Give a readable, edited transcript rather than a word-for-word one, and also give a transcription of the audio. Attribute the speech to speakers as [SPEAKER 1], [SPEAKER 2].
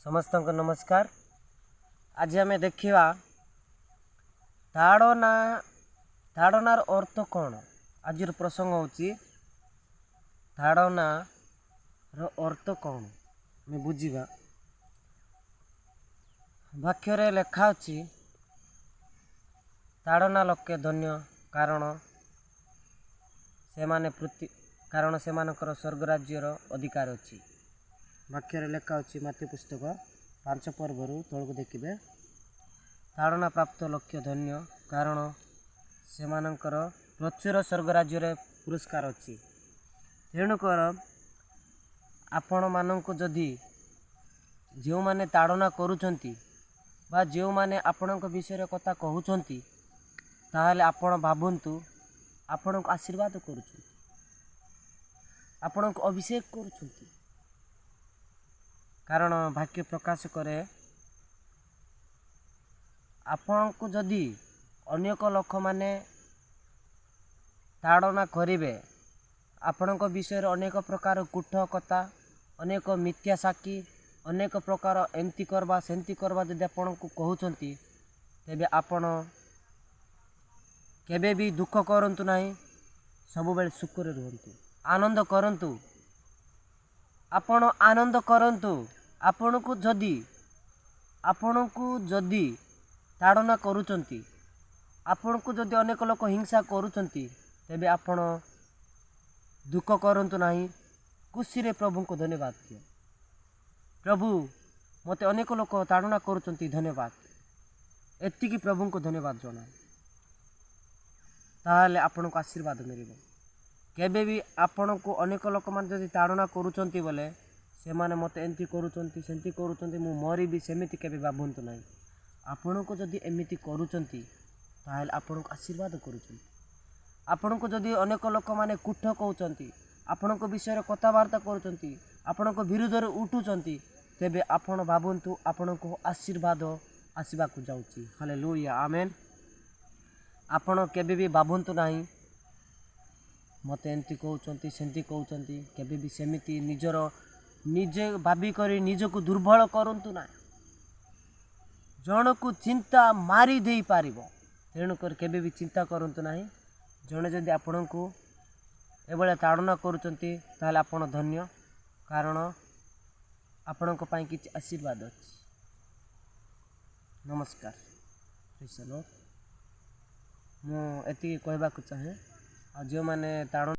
[SPEAKER 1] समस्त को नमस्कार। आज आम देखा ताड़नार अर्थ कौन। आज प्रसंग होची ताड़नार अर्थ कौन मैं बुझा। वाक्य लेखा अच्छी ताड़ना लोके धन्य कारण से स्वर्ग राज्यर अधिकार अच्छी। वाक्य लेखा अच्छी माती पुस्तक 5 पर्वर तौक देखिए ताड़ना प्राप्त लक्ष्य धन्य कारण से प्रचुर स्वर्ग राज्य पुरस्कार अच्छी। तेणुक आपण मानक जदि जो माने ताड़ना करुचंती बा जो माने आपण विषय कथा कहउचंती ताहले आपण भाबंतु आपण को आशीर्वाद करुचंती आपण को अभिषेक करुचंती। कारण वाक्य प्रकाश करे आपण को जदि अनेक लोक माने ताड़ना करिवे आपण विषय अनेक प्रकार कूट कथा अनेक मिथ्या साक्षी अनेक प्रकार एमती करवा सेमती करवा जदि आपण को कहउचंती तेबे आपण केबे भी दुख करंतु नहीं, सब बेले सुखरे रुहंतु, आनंद करंतु। आपण आनंद करंतु। आपण को जदि ताड़ना करुचंती आपण को जदि अनेक लोक हिंसा करुचंती तेबे आपण दुख करंतु नहीं, खुशी रे प्रभु को धन्यवाद दियो। प्रभु मते अनेक लोक ताड़ना करुचंती धन्यवाद, एतिकी प्रभु को धन्यवाद जना ताहले आपण को आशीर्वाद मिलिबो। केबे भी आपण को अनेक लोक मान जदि ताड़ना करुचंती बोले से माने मते एंती करुचंती सेंती करुचंती मु मरी भी सेमिति केबे भाबंतु नहीं। आपण को जदि एमिति करुचंती ताहले आपण को आशीर्वाद करुचंती। आपण को जदि अनेक लोक माने कुठ कहउचंती आपण को विषय कथबार्ता करुचंती आपण को विरोध रे उठुचंती तेबे आपण भाबंतु आपण को आशीर्वाद आसीबा को जाउची। Hallelujah amen. आपण केबे भी भाबंतु नहीं मते एंती कहउचंती सेंती कहउचंती केबे भी सेमिति निजे भाभी करी निज को दुर्बल करंतु ना। जन को चिंता मारी दे पारिबो तेणुक केबे भी चिंता करंतु नाही। जने जदि आपण को एबळे ताड़ना करुचंती ताहले आपण धन्य कारण आपण को पाई किछ आशीर्वाद अछि। नमस्कार मु एति कहबा को चाहे। आ जो माने ताड़ना